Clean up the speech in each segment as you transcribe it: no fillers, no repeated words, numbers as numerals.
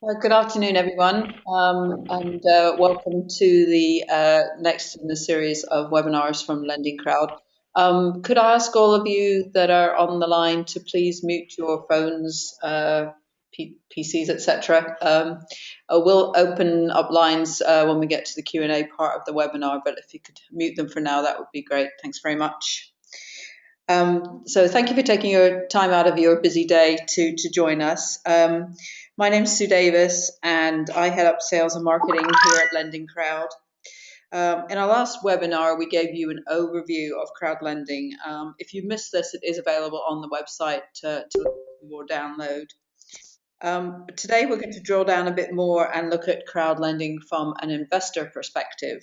Good afternoon, everyone, and welcome to the next in the series of webinars from LendingCrowd. Could I ask all of you that are on the line to please mute your phones, PCs, etc. We'll open up lines when we get to the Q&A part of the webinar, but if you could mute them for now, that would be great. Thanks very much. So thank you for taking your time out of your busy day to join us. My name's Sue Davis, and I head up sales and marketing here at LendingCrowd. In our last webinar, we gave you an overview of Crowdlending. If you missed this, it is available on the website to or download. Today, we're going to drill down a bit more and look at Crowdlending from an investor perspective.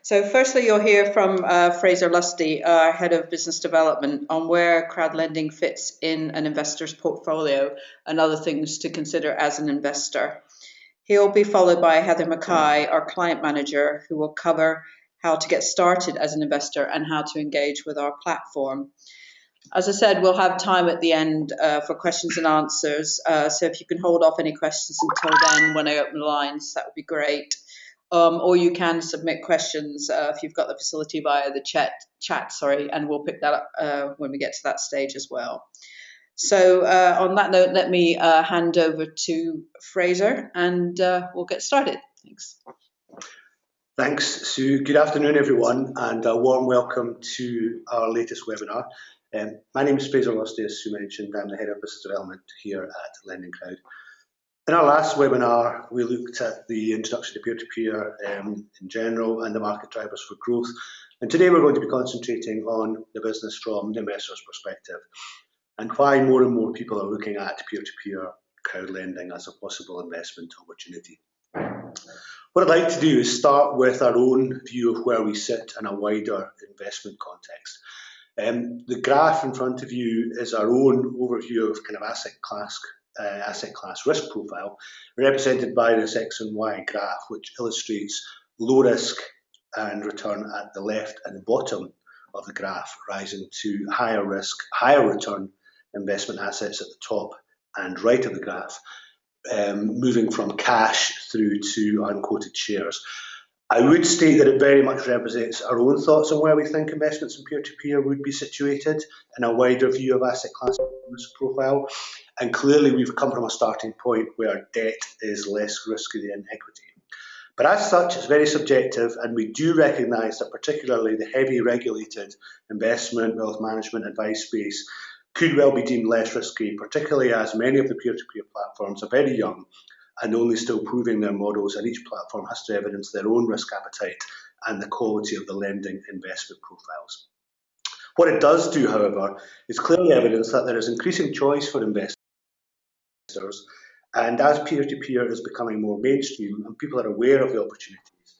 So firstly, you'll hear from Fraser Lusty, our Head of Business Development, on where Crowdlending fits in an investor's portfolio and other things to consider as an investor. He'll be followed by Heather Mackay, our Client Manager, who will cover how to get started as an investor and how to engage with our platform. As I said, we'll have time at the end for questions and answers, so if you can hold off any questions until then when I open the lines, that would be great. Or you can submit questions if you've got the facility via the chat, and we'll pick that up when we get to that stage as well. So on that note, let me hand over to Fraser, and we'll get started. Thanks. Thanks, Sue. Good afternoon, everyone, and a warm welcome to our latest webinar. My name is Fraser Lusty, as Sue mentioned. I'm the Head of Business Development here at LendingCrowd. In our last webinar, we looked at the introduction to peer-to-peer in general and the market drivers for growth. And today we're going to be concentrating on the business from the investor's perspective and why more and more people are looking at peer-to-peer crowd lending as a possible investment opportunity. What I'd like to do is start with our own view of where we sit in a wider investment context. The graph in front of you is our own overview of kind of asset class risk profile, represented by this X and Y graph, which illustrates low risk and return at the left and bottom of the graph, rising to higher risk, higher return investment assets at the top and right of the graph, moving from cash through to unquoted shares. I would state that it very much represents our own thoughts on where we think investments in peer-to-peer would be situated in a wider view of asset class risk profile. And clearly we've come from a starting point where debt is less risky than equity. But as such, it's very subjective, and we do recognise that particularly the heavy regulated investment, wealth management, advice space could well be deemed less risky, particularly as many of the peer-to-peer platforms are very young and only still proving their models, and each platform has to evidence their own risk appetite and the quality of the lending investment profiles. What it does do, however, is clearly evidence that there is increasing choice for investors, and as peer-to-peer is becoming more mainstream and people are aware of the opportunities,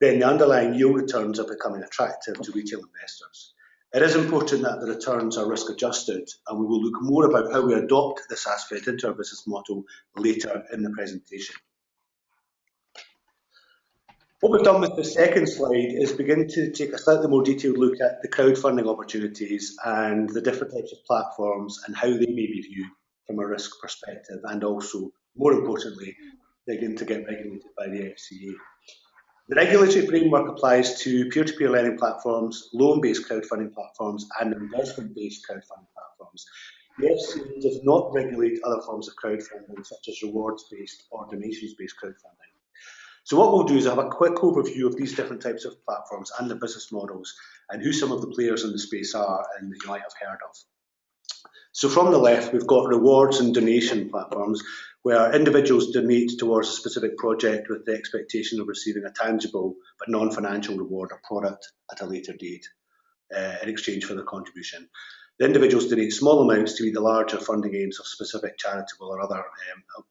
then the underlying yield returns are becoming attractive to retail investors. It is important that the returns are risk adjusted, and we will look more about how we adopt this aspect into our business model later in the presentation. What we've done with the second slide is begin to take a slightly more detailed look at the crowdfunding opportunities and the different types of platforms and how they may be viewed from a risk perspective, and also, more importantly, begin to get regulated by the FCA. The regulatory framework applies to peer-to-peer lending platforms, loan-based crowdfunding platforms, and investment-based crowdfunding platforms. The FCA does not regulate other forms of crowdfunding, such as rewards-based or donations-based crowdfunding. So what we'll do is have a quick overview of these different types of platforms and the business models, and who some of the players in the space are and that you might have heard of. So from the left, we've got rewards and donation platforms, where individuals donate towards a specific project with the expectation of receiving a tangible but non-financial reward or product at a later date in exchange for their contribution. The individuals donate small amounts to meet the larger funding aims of specific charitable or other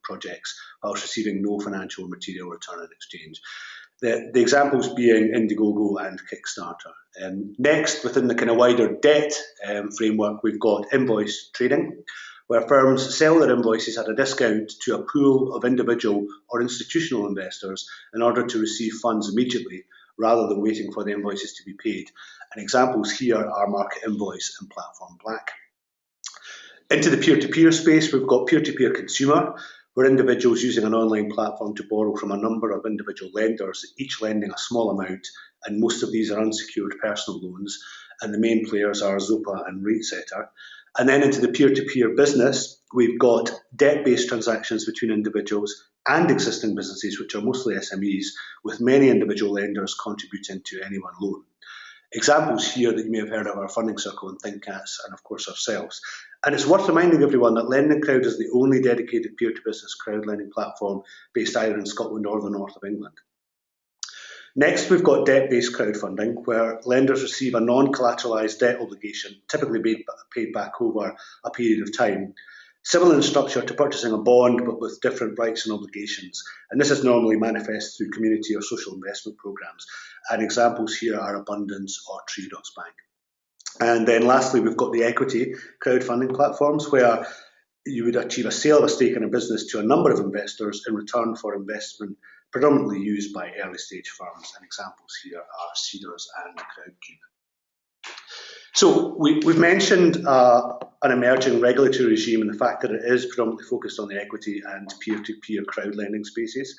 projects, whilst receiving no financial or material return in exchange. The examples being Indiegogo and Kickstarter. Next, within the kind of wider debt framework, we've got invoice trading, where firms sell their invoices at a discount to a pool of individual or institutional investors in order to receive funds immediately rather than waiting for the invoices to be paid. And examples here are Market Invoice and Platform Black. Into the peer-to-peer space, we've got peer-to-peer consumer, where individuals using an online platform to borrow from a number of individual lenders, each lending a small amount, and most of these are unsecured personal loans, and the main players are Zopa and RateSetter. And then into the peer-to-peer business, we've got debt-based transactions between individuals and existing businesses, which are mostly SMEs, with many individual lenders contributing to any one loan. Examples here that you may have heard of are Funding Circle and ThinkCats, and of course ourselves. And it's worth reminding everyone that LendingCrowd is the only dedicated peer-to-business crowdlending platform based either in Scotland or the north of England. Next, we've got debt-based crowdfunding, where lenders receive a non-collateralised debt obligation, typically paid back over a period of time, similar in structure to purchasing a bond, but with different rights and obligations. And this is normally manifest through community or social investment programmes. And examples here are Abundance or Triodos Bank. And then lastly, we've got the equity crowdfunding platforms, where you would achieve a sale of a stake in a business to a number of investors in return for investment predominantly used by early stage firms. And examples here are Cedars and Crowdcube. So we've mentioned an emerging regulatory regime and the fact that it is predominantly focused on the equity and peer-to-peer crowdlending spaces.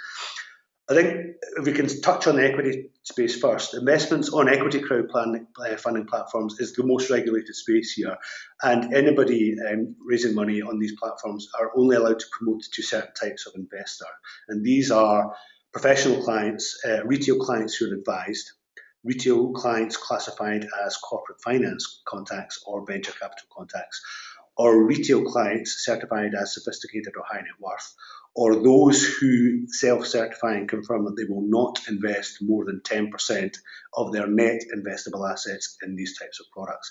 I think if we can touch on the equity space first, investments on equity crowdfunding platforms is the most regulated space here, and anybody raising money on these platforms are only allowed to promote to certain types of investor, and these are professional clients, retail clients who are advised, retail clients classified as corporate finance contacts or venture capital contacts, or retail clients certified as sophisticated or high net worth, or those who self-certify and confirm that they will not invest more than 10% of their net investable assets in these types of products.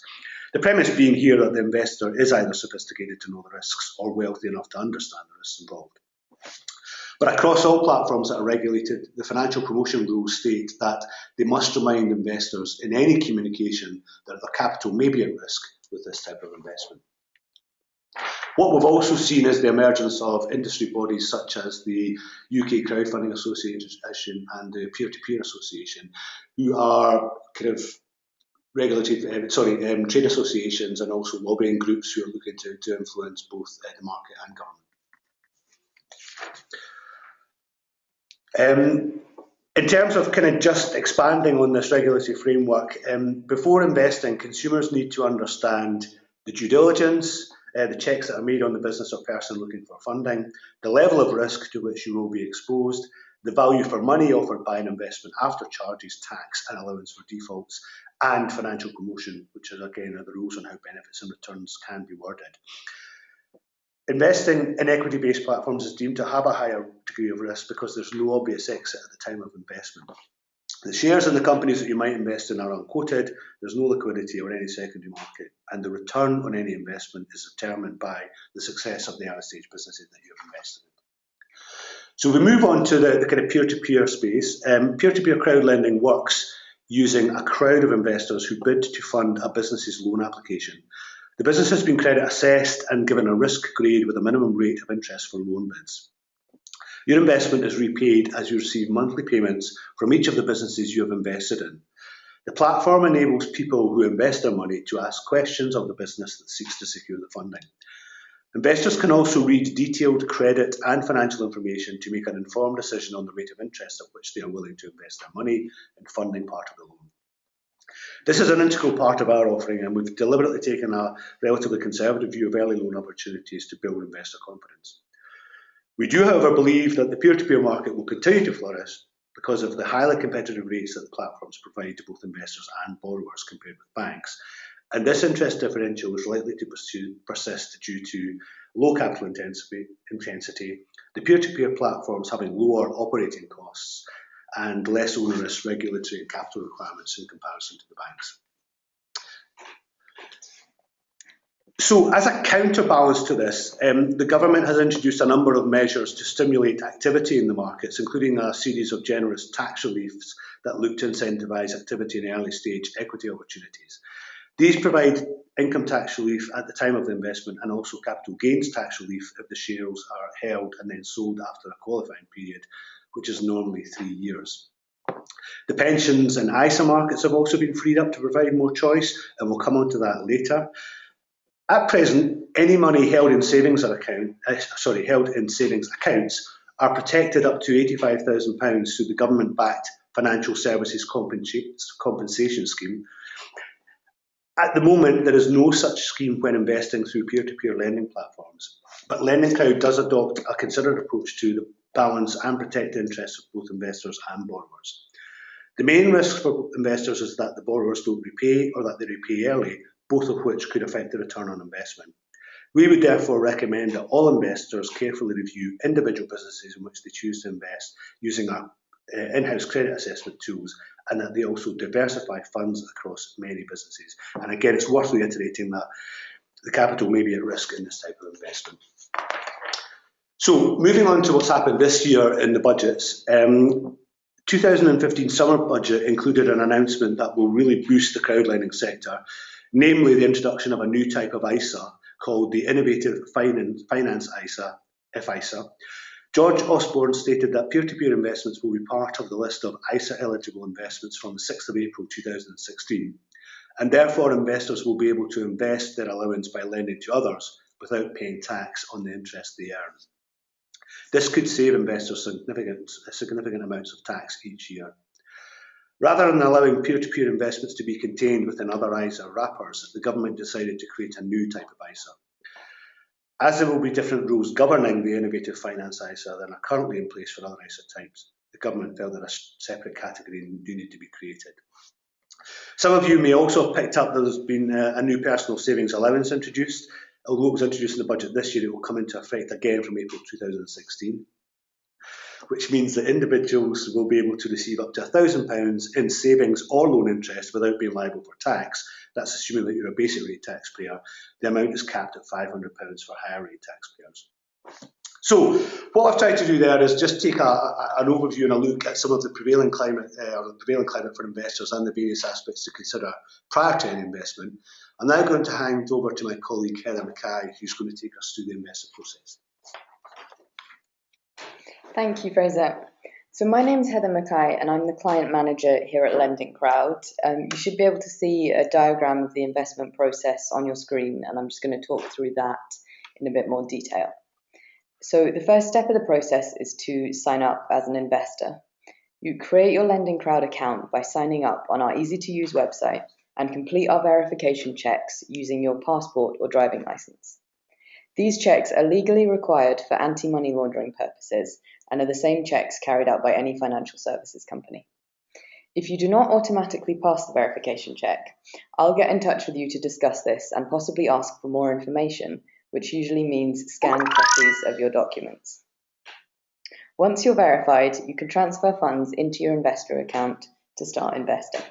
The premise being here that the investor is either sophisticated to know the risks or wealthy enough to understand the risks involved. But across all platforms that are regulated, the financial promotion rules state that they must remind investors in any communication that their capital may be at risk with this type of investment. What we've also seen is the emergence of industry bodies such as the UK Crowdfunding Association and the Peer-to-Peer Association, who are kind of trade associations and also lobbying groups who are looking to influence both the market and government. In terms of kind of just expanding on this regulatory framework, before investing, consumers need to understand the due diligence, the checks that are made on the business or person looking for funding, the level of risk to which you will be exposed, the value for money offered by an investment after charges, tax and allowance for defaults, and financial promotion, which is again the rules on how benefits and returns can be worded. Investing in equity-based platforms is deemed to have a higher degree of risk because there's no obvious exit at the time of investment. The shares in the companies that you might invest in are unquoted, there's no liquidity or any secondary market, and the return on any investment is determined by the success of the early stage businesses that you've invested in. So we move on to the kind of peer-to-peer space. Peer-to-peer crowdlending works using a crowd of investors who bid to fund a business's loan application. The business has been credit assessed and given a risk grade with a minimum rate of interest for loan bids. Your investment is repaid as you receive monthly payments from each of the businesses you have invested in. The platform enables people who invest their money to ask questions of the business that seeks to secure the funding. Investors can also read detailed credit and financial information to make an informed decision on the rate of interest at which they are willing to invest their money in funding part of the loan. This is an integral part of our offering, and we've deliberately taken a relatively conservative view of early loan opportunities to build investor confidence. We do, however, believe that the peer-to-peer market will continue to flourish because of the highly competitive rates that the platforms provide to both investors and borrowers compared with banks. And this interest differential is likely to persist due to low capital intensity, the peer-to-peer platforms having lower operating costs, and less onerous regulatory and capital requirements in comparison to the banks. So as a counterbalance to this, the government has introduced a number of measures to stimulate activity in the markets, including a series of generous tax reliefs that look to incentivise activity in early stage equity opportunities. These provide income tax relief at the time of the investment and also capital gains tax relief if the shares are held and then sold after a qualifying period, which is normally 3 years. The pensions and ISA markets have also been freed up to provide more choice, and we'll come on to that later. At present, any money held in savings accounts are protected up to £85,000 through the government-backed Financial Services Compensation Scheme. At the moment, there is no such scheme when investing through peer-to-peer lending platforms, but LendingCrowd does adopt a considered approach to the balance and protect the interests of both investors and borrowers. The main risk for investors is that the borrowers don't repay or that they repay early, both of which could affect the return on investment. We would therefore recommend that all investors carefully review individual businesses in which they choose to invest using our in-house credit assessment tools, and that they also diversify funds across many businesses. And again, it's worth reiterating that the capital may be at risk in this type of investment. So moving on to what's happened this year in the budgets, 2015 summer budget included an announcement that will really boost the crowdlending sector, namely the introduction of a new type of ISA called the Innovative Finance ISA, FISA. George Osborne stated that peer-to-peer investments will be part of the list of ISA-eligible investments from the 6th of April 2016, and therefore investors will be able to invest their allowance by lending to others without paying tax on the interest they earn. This could save investors significant amounts of tax each year. Rather than allowing peer-to-peer investments to be contained within other ISA wrappers, the government decided to create a new type of ISA. As there will be different rules governing the Innovative Finance ISA than are currently in place for other ISA types, the government felt that a separate category do need to be created. Some of you may also have picked up that there's been a new personal savings allowance introduced. Although it was introduced in the budget this year, it will come into effect again from April 2016, which means that individuals will be able to receive up to £1,000 in savings or loan interest without being liable for tax. That's assuming that you're a basic rate taxpayer. The amount is capped at £500 for higher rate taxpayers. So what I've tried to do there is just take an overview and a look at some of the prevailing climate for investors and the various aspects to consider prior to any investment. I'm now going to hand over to my colleague Heather Mackay, who's going to take us through the investment process. Thank you, Fraser. So my name's Heather Mackay and I'm the client manager here at LendingCrowd. You should be able to see a diagram of the investment process on your screen, and I'm just going to talk through that in a bit more detail. So the first step of the process is to sign up as an investor. You create your LendingCrowd account by signing up on our easy-to-use website and complete our verification checks using your passport or driving license. These checks are legally required for anti-money laundering purposes and are the same checks carried out by any financial services company. If you do not automatically pass the verification check, I'll get in touch with you to discuss this and possibly ask for more information, which usually means scanned copies of your documents. Once you're verified, you can transfer funds into your investor account to start investing.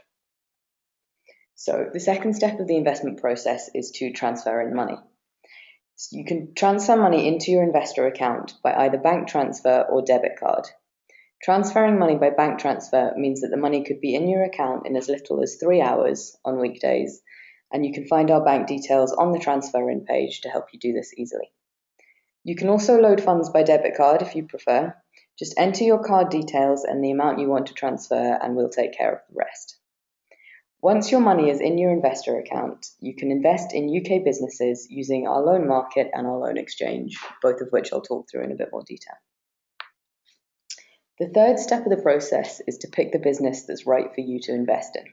So the second step of the investment process is to transfer in money. So you can transfer money into your investor account by either bank transfer or debit card. Transferring money by bank transfer means that the money could be in your account in as little as 3 hours on weekdays, and you can find our bank details on the transfer in page to help you do this easily. You can also load funds by debit card if you prefer. Just enter your card details and the amount you want to transfer, and we'll take care of the rest. Once your money is in your investor account, you can invest in UK businesses using our loan market and our loan exchange, both of which I'll talk through in a bit more detail. The third step of the process is to pick the business that's right for you to invest in.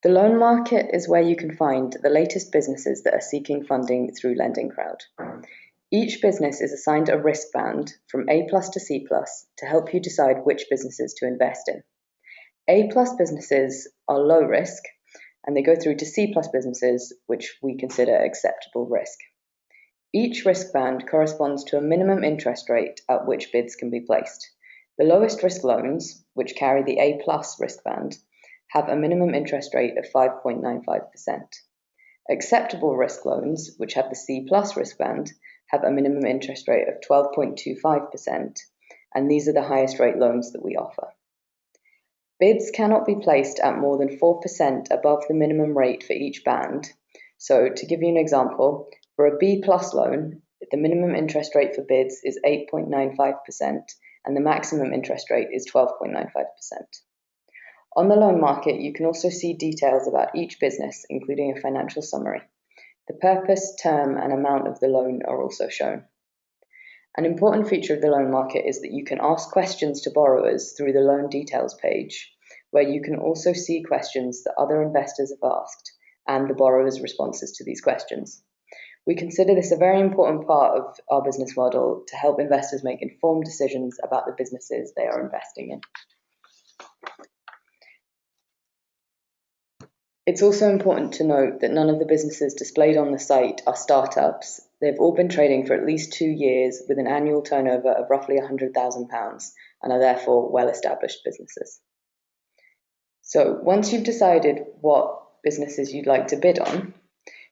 The loan market is where you can find the latest businesses that are seeking funding through LendingCrowd. Each business is assigned a risk band from A+ to C+ to help you decide which businesses to invest in. A+ businesses are low risk, and they go through to C+ businesses, which we consider acceptable risk. Each risk band corresponds to a minimum interest rate at which bids can be placed. The lowest risk loans, which carry the A+ risk band, have a minimum interest rate of 5.95%. Acceptable risk loans, which have the C+ risk band, have a minimum interest rate of 12.25%, and these are the highest rate loans that we offer. Bids cannot be placed at more than 4% above the minimum rate for each band. So to give you an example, for a B+ loan, the minimum interest rate for bids is 8.95%, and the maximum interest rate is 12.95%. On the loan market, you can also see details about each business, including a financial summary. The purpose, term, and amount of the loan are also shown. An important feature of the loan market is that you can ask questions to borrowers through the loan details page, where you can also see questions that other investors have asked and the borrower's responses to these questions. We consider this a very important part of our business model to help investors make informed decisions about the businesses they are investing in. It's also important to note that none of the businesses displayed on the site are startups. They've all been trading for at least 2 years with an annual turnover of roughly £100,000 and are therefore well-established businesses. So once you've decided what businesses you'd like to bid on,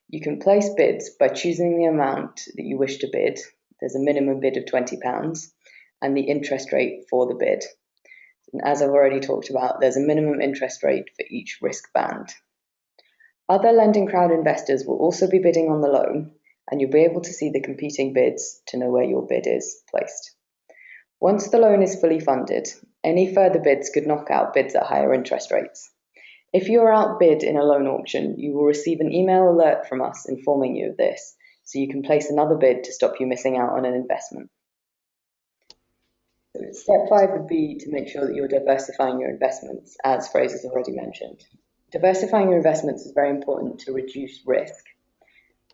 you can place bids by choosing the amount that you wish to bid. There's a minimum bid of £20 and the interest rate for the bid. And as I've already talked about, there's a minimum interest rate for each risk band. Other LendingCrowd investors will also be bidding on the loan, and you'll be able to see the competing bids to know where your bid is placed. Once the loan is fully funded, any further bids could knock out bids at higher interest rates. If you are outbid in a loan auction, you will receive an email alert from us informing you of this, so you can place another bid to stop you missing out on an investment. So step 5 would be to make sure that you're diversifying your investments, as Fraser's already mentioned. Diversifying your investments is very important to reduce risk.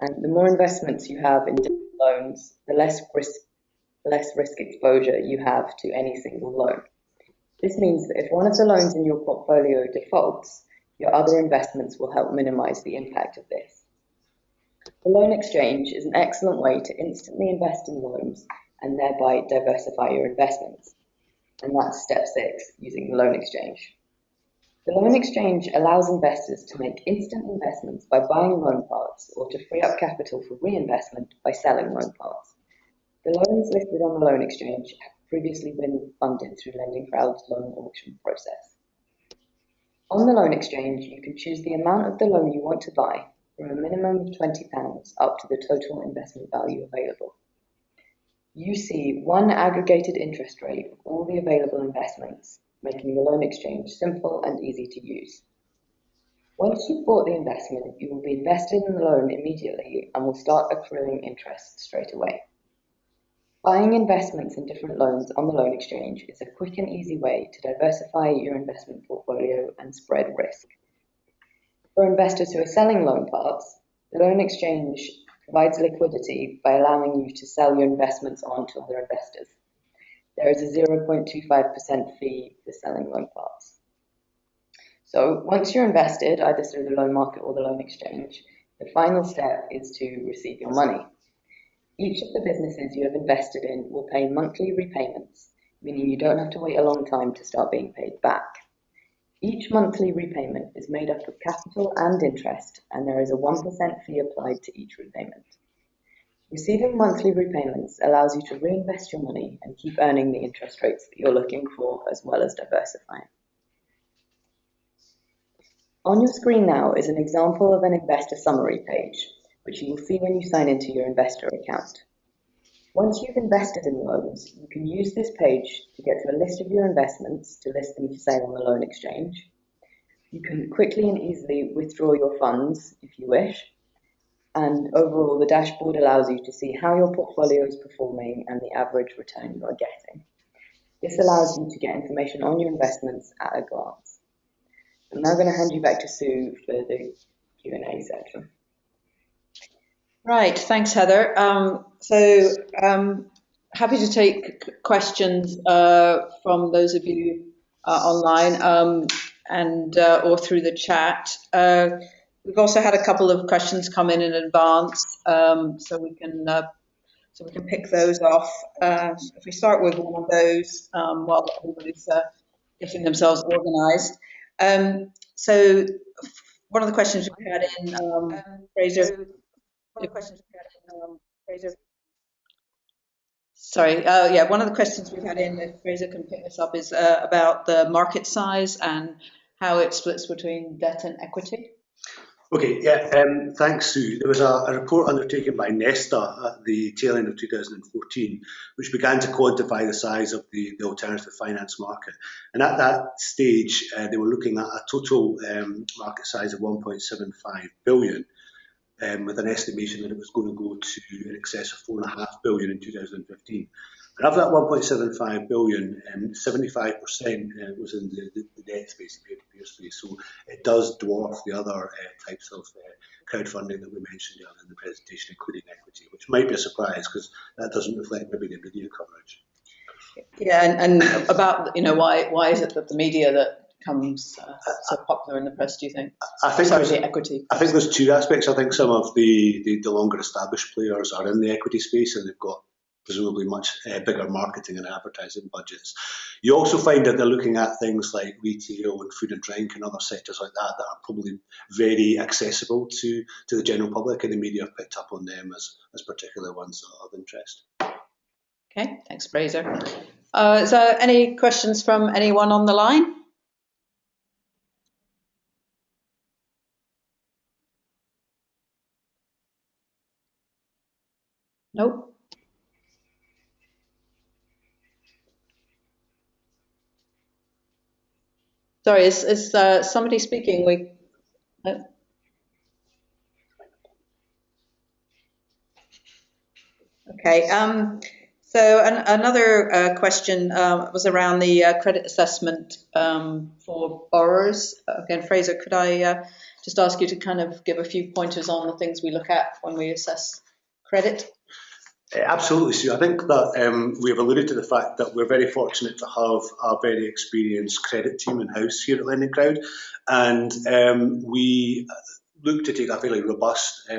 And the more investments you have in different loans, the less risk exposure you have to any single loan. This means that if one of the loans in your portfolio defaults, your other investments will help minimize the impact of this. The loan exchange is an excellent way to instantly invest in loans and thereby diversify your investments. And that's step 6, using the loan exchange. The loan exchange allows investors to make instant investments by buying loan parts or to free up capital for reinvestment by selling loan parts. The loans listed on the loan exchange have previously been funded through LendingCrowd's loan auction process. On the loan exchange, you can choose the amount of the loan you want to buy from a minimum of £20 up to the total investment value available. You see one aggregated interest rate of all the available investments, making the loan exchange simple and easy to use. Once you've bought the investment, you will be invested in the loan immediately and will start accruing interest straight away. Buying investments in different loans on the loan exchange is a quick and easy way to diversify your investment portfolio and spread risk. For investors who are selling loan parts, the loan exchange provides liquidity by allowing you to sell your investments on to other investors. There is a 0.25% fee for selling loan parts. So once you're invested, either through the loan market or the loan exchange, the final step is to receive your money. Each of the businesses you have invested in will pay monthly repayments, meaning you don't have to wait a long time to start being paid back. Each monthly repayment is made up of capital and interest, and there is a 1% fee applied to each repayment. Receiving monthly repayments allows you to reinvest your money and keep earning the interest rates that you're looking for, as well as diversifying. On your screen now is an example of an investor summary page, which you will see when you sign into your investor account. Once you've invested in loans, you can use this page to get to a list of your investments to list them for sale on the loan exchange. You can quickly and easily withdraw your funds if you wish. And overall, the dashboard allows you to see how your portfolio is performing and the average return you are getting. This allows you to get information on your investments at a glance. I'm now going to hand you back to Sue for the Q&A section. Right, thanks, Heather. Happy to take questions from those of you online and or through the chat. We've also had a couple of questions come in advance, so we can pick those off. If we start with one of those, while everybody's getting themselves organised. So one of the questions we had in, Fraser. Sorry, one of the questions we've had in, if Fraser can pick this up, is about the market size and how it splits between debt and equity. Okay, yeah, thanks, Sue. There was a report undertaken by Nesta at the tail end of 2014, which began to quantify the size of the alternative finance market. And at that stage, they were looking at a total market size of 1.75 billion, with an estimation that it was going to go to in excess of 4.5 billion in 2015. And of that 1.75 billion, 75% was in the debt space, the peer-to-peer space. So it does dwarf the other types of crowdfunding that we mentioned earlier in the presentation, including equity, which might be a surprise because that doesn't reflect maybe the media coverage. Yeah, and about, why is it that the media that becomes so popular in the press, do you think? I think the equity. I think there's two aspects. I think some of the longer established players are in the equity space and they've got presumably much bigger marketing and advertising budgets. You also find that they're looking at things like retail and food and drink and other sectors like that are probably very accessible to the general public, and the media have picked up on them as particular ones that are of interest. Okay, thanks, Fraser. Is there any questions from anyone on the line? Nope. Sorry, is somebody speaking? Okay. So another question was around the credit assessment for borrowers. Again, Fraser, could I just ask you to kind of give a few pointers on the things we look at when we assess credit? Absolutely, Sue. I think that we have alluded to the fact that we're very fortunate to have a very experienced credit team in-house here at LendingCrowd, and we look to take a fairly robust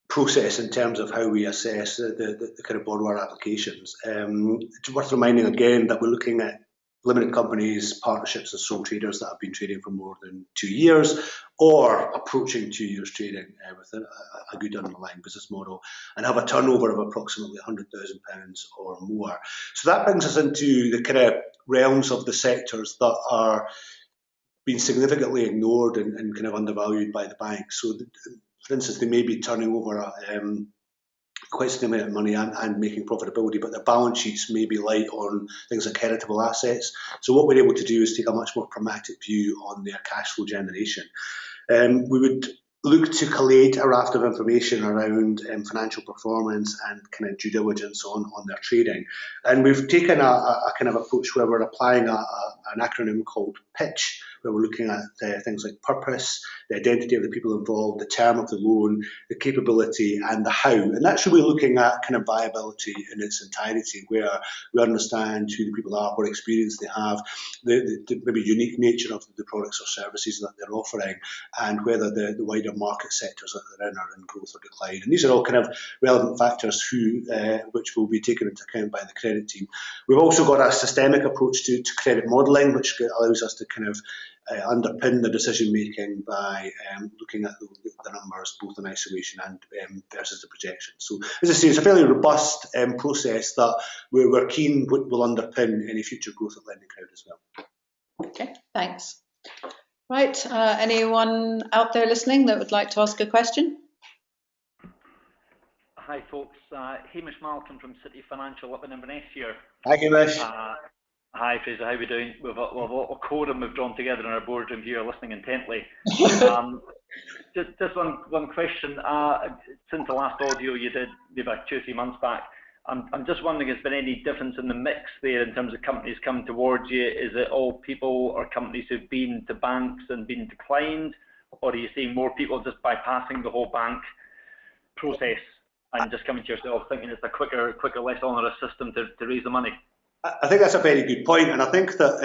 process in terms of how we assess the kind of borrower applications. It's worth reminding again that we're looking at limited companies, partnerships and sole traders that have been trading for more than 2 years or approaching 2 years trading with a good underlying business model and have a turnover of approximately £100,000 or more. So that brings us into the kind of realms of the sectors that are being significantly ignored and kind of undervalued by the banks. So, for instance, they may be turning over quite significant money and making profitability, but their balance sheets may be light on things like heritable assets. So what we're able to do is take a much more pragmatic view on their cash flow generation. We would look to collate a raft of information around financial performance and kind of due diligence on their trading. And we've taken a kind of approach where we're applying an acronym called PITCH, where we're looking at things like purpose, the identity of the people involved, the term of the loan, the capability and the how. And that's really looking at kind of viability in its entirety, where we understand who the people are, what experience they have, the maybe unique nature of the products or services that they're offering, and whether the wider market sectors that they're in are in growth or decline. And these are all kind of relevant factors which will be taken into account by the credit team. We've also got a systemic approach to credit modelling, which allows us to kind of underpin the decision making by looking at the numbers both in isolation and versus the projection. So, as I say, it's a fairly robust process that we're keen will underpin any future growth at LendingCrowd as well. Okay, thanks. Right, anyone out there listening that would like to ask a question? Hi folks, Hamish Malcolm from City Financial up in Inverness here. Hi Hamish. Hi Fraser, how are we doing? We've a lot of quorum we've drawn together in our boardroom here listening intently. Just one question. Since the last audio you did maybe about 2 or 3 months back, I'm just wondering, has there been any difference in the mix there in terms of companies coming towards you? Is it all people or companies who've been to banks and been declined? Or are you seeing more people just bypassing the whole bank process and just coming to yourself thinking it's a quicker, less onerous system to raise the money? I think that's a very good point, and I think that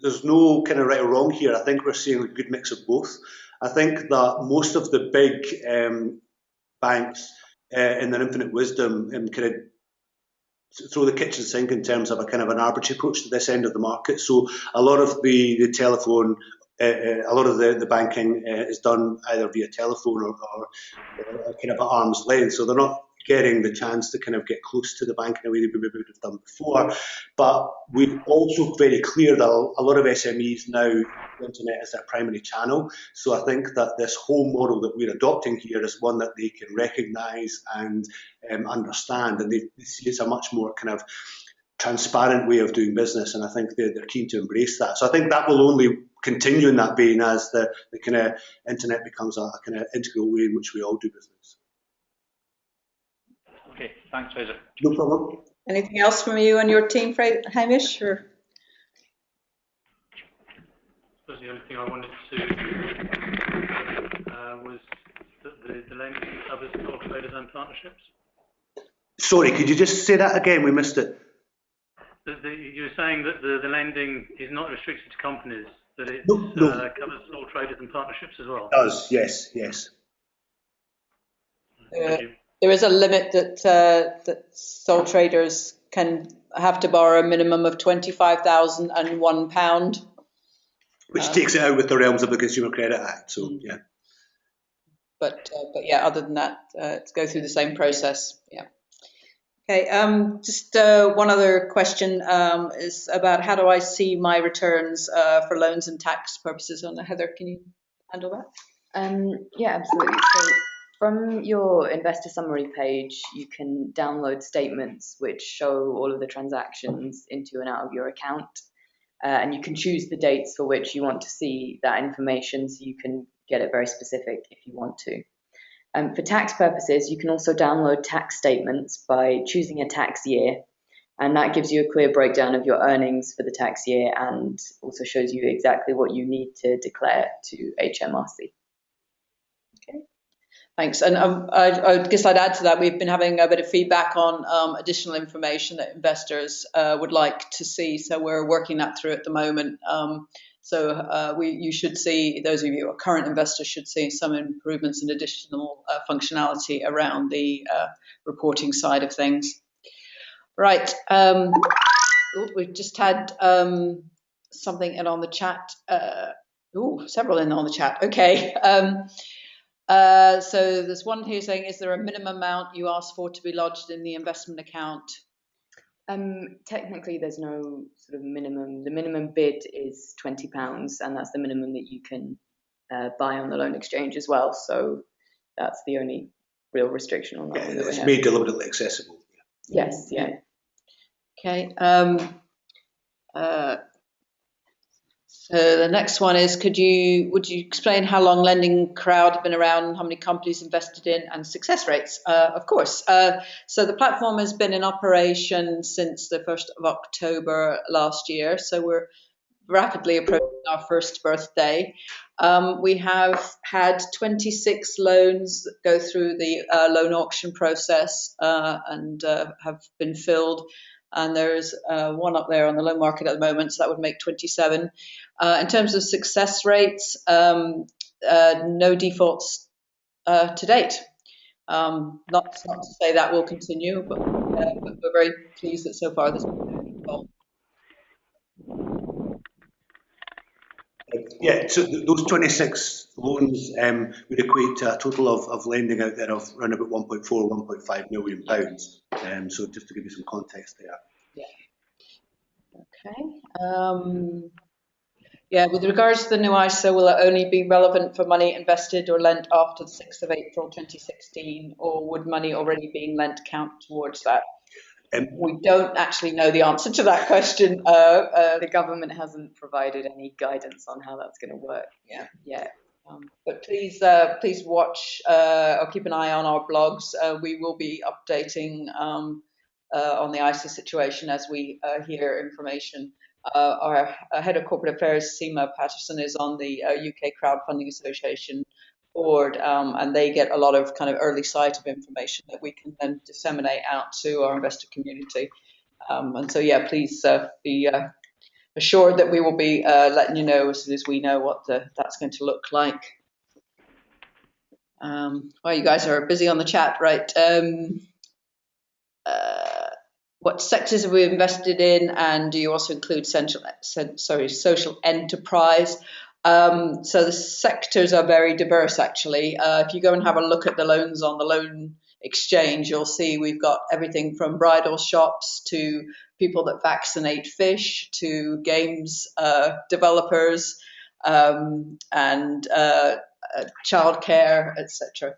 there's no kind of right or wrong here. I think we're seeing a good mix of both. I think that most of the big banks, in their infinite wisdom, kind of throw the kitchen sink in terms of a kind of an arbitrary approach to this end of the market. So a lot of the telephone, a lot of the banking is done either via telephone or kind of at arm's length. So they're not getting the chance to kind of get close to the bank in a way that we maybe would have done before. But we're also very clear that a lot of SMEs now use the internet as their primary channel. So I think that this whole model that we're adopting here is one that they can recognise and understand, and they see it's a much more kind of transparent way of doing business, and I think they're keen to embrace that. So I think that will only continue in that vein as the kind of internet becomes a kind of integral way in which we all do business. Okay, thanks, Fraser. No problem. Anything else from you and your team, Hamish? Or? The only thing I wanted to was the lending covers sole traders and partnerships. Sorry, could you just say that again? We missed it. You were saying that the lending is not restricted to companies, that it No. covers sole traders and partnerships as well. It does, yes. There is a limit that sole traders can have to borrow a minimum of £25,001. Which takes it out with the realms of the Consumer Credit Act, so yeah. But yeah, other than that, it's go through the same process. Yeah. Okay. Just one other question is about how do I see my returns for loans and tax purposes? Heather, can you handle that? Yeah, absolutely. So from your investor summary page, you can download statements which show all of the transactions into and out of your account. And you can choose the dates for which you want to see that information, so you can get it very specific if you want to. For tax purposes, you can also download tax statements by choosing a tax year, and that gives you a clear breakdown of your earnings for the tax year and also shows you exactly what you need to declare to HMRC. Okay. Thanks. And I guess I'd add to that, we've been having a bit of feedback on additional information that investors would like to see. So we're working that through at the moment. You should see, those of you who are current investors should see some improvements and additional functionality around the reporting side of things. Right. We've just had something in on the chat. Several in on the chat. Okay. So there's one here saying, is there a minimum amount you ask for to be lodged in the investment account? Technically, there's no sort of minimum. The minimum bid is £20, and that's the minimum that you can buy on the loan exchange as well. So that's the only real restriction on that. Yeah, it's made deliberately accessible. Yes, yeah. Okay. So the next one is, would you explain how long LendingCrowd have been around, how many companies invested in, and success rates? Of course. So the platform has been in operation since the 1st of October last year. So we're rapidly approaching our first birthday. We have had 26 loans that go through the loan auction process and have been filled. And there's one up there on the loan market at the moment, so that would make 27. In terms of success rates, no defaults to date. Not to say that will continue, but we're very pleased that so far there's been no default. Yeah, so those 26 loans would equate to a total of lending out there of around about £1.4, £1.5 million. So just to give you some context there. Yeah. Okay. Yeah, with regards to the new ISA, will it only be relevant for money invested or lent after the 6th of April 2016, or would money already being lent count towards that? We don't actually know the answer to that question. The government hasn't provided any guidance on how that's going to work yet. But please watch or keep an eye on our blogs. We will be updating on the ISA situation as we hear information. Our head of corporate affairs, Seema Patterson, is on the UK Crowdfunding Association board, and they get a lot of kind of early sight of information that we can then disseminate out to our investor community. And so, yeah, please be assured that we will be letting you know as soon as we know what that's going to look like. Well, you guys are busy on the chat, right? What sectors have we invested in, and do you also include social enterprise? So the sectors are very diverse, actually. If you go and have a look at the loans on the loan exchange, you'll see we've got everything from bridal shops to people that vaccinate fish to games developers and childcare, etc.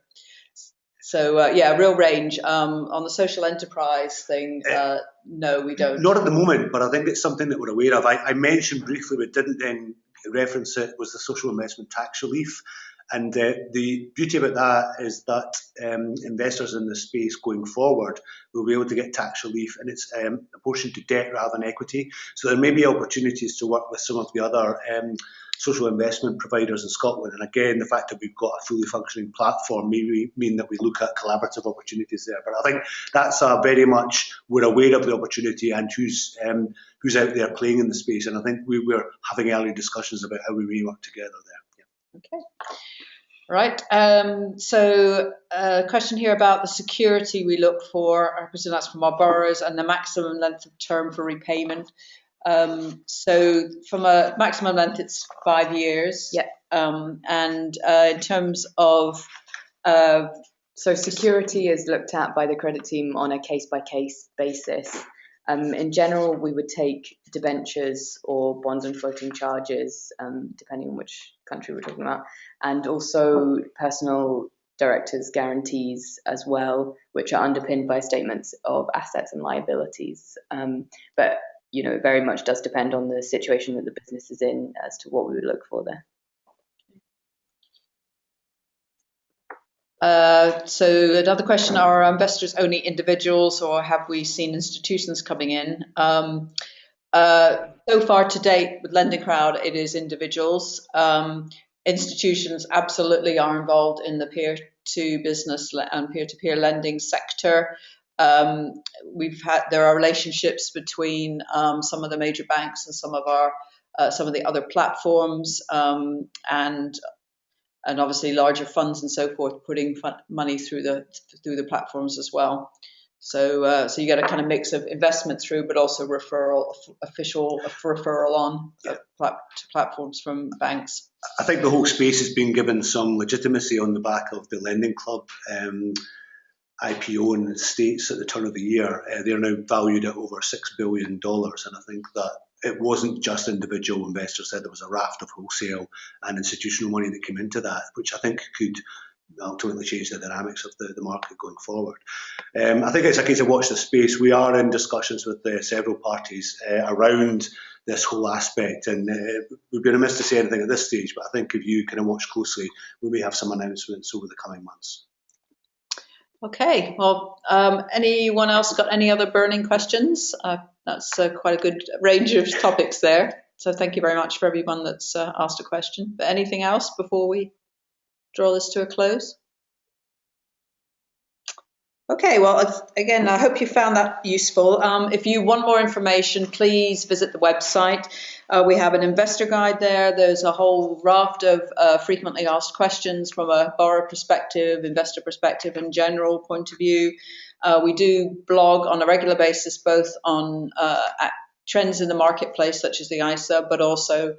So yeah, real range. On the social enterprise thing, no, we don't. Not at the moment, but I think it's something that we're aware of. I mentioned briefly, but didn't then reference it, was the social investment tax relief. And the beauty about that is that investors in this space going forward will be able to get tax relief, and it's apportioned to debt rather than equity. So there may be opportunities to work with some of the other social investment providers in Scotland. And again, the fact that we've got a fully functioning platform may mean that we look at collaborative opportunities there. But I think that's very much, we're aware of the opportunity and who's out there playing in the space. And I think we're having early discussions about how we may work together there. Yeah. Okay. Right. So a question here about the security we look for. I presume that's from our borrowers, and the maximum length of term for repayment. So from a maximum length, it's 5 years. Yeah. And in terms of so security is looked at by the credit team on a case-by-case basis. In general, we would take debentures or bonds and floating charges, depending on which country we're talking about, and also personal directors' guarantees as well, which are underpinned by statements of assets and liabilities. But it very much does depend on the situation that the business is in as to what we would look for there. So another question, are our investors only individuals, or have we seen institutions coming in? So far to date with LendingCrowd, it is individuals. Institutions absolutely are involved in the peer-to-business and peer-to-peer lending sector. There are relationships between some of the major banks and some of the other platforms, and obviously larger funds and so forth putting money through the platforms as well. So you get a kind of mix of investment through, but also official referral on to platforms from banks. I think the whole space has been given some legitimacy on the back of the Lending Club IPO in the States at the turn of the year. They're now valued at over $6 billion, and I think that it wasn't just individual investors. There was a raft of wholesale and institutional money that came into that, which I think could ultimately change the dynamics of the market going forward. I think it's a case of watch the space. We are in discussions with several parties around this whole aspect, and we'd be remiss to say anything at this stage, but I think if you kind of watch closely, we may have some announcements over the coming months. Okay, well, anyone else got any other burning questions? That's quite a good range of topics there. So thank you very much for everyone that's asked a question. But anything else before we draw this to a close? Okay, well, again, I hope you found that useful. If you want more information, please visit the website. We have an investor guide there. There's a whole raft of frequently asked questions from a borrower perspective, investor perspective, and general point of view. We do blog on a regular basis, both on trends in the marketplace, such as the ISA, but also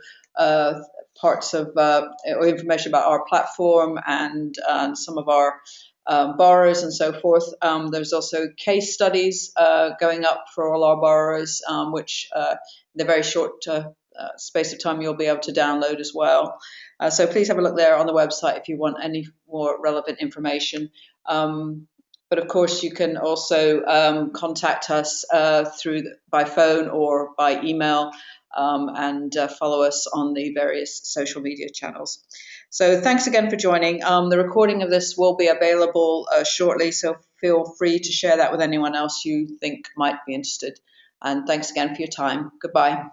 parts of or information about our platform and some of our borrowers and so forth. There's also case studies going up for all our borrowers, which in a very short space of time you'll be able to download as well. So please have a look there on the website if you want any more relevant information. But of course, you can also contact us by phone or by email, and follow us on the various social media channels. So thanks again for joining. The recording of this will be available shortly, so feel free to share that with anyone else you think might be interested. And thanks again for your time. Goodbye.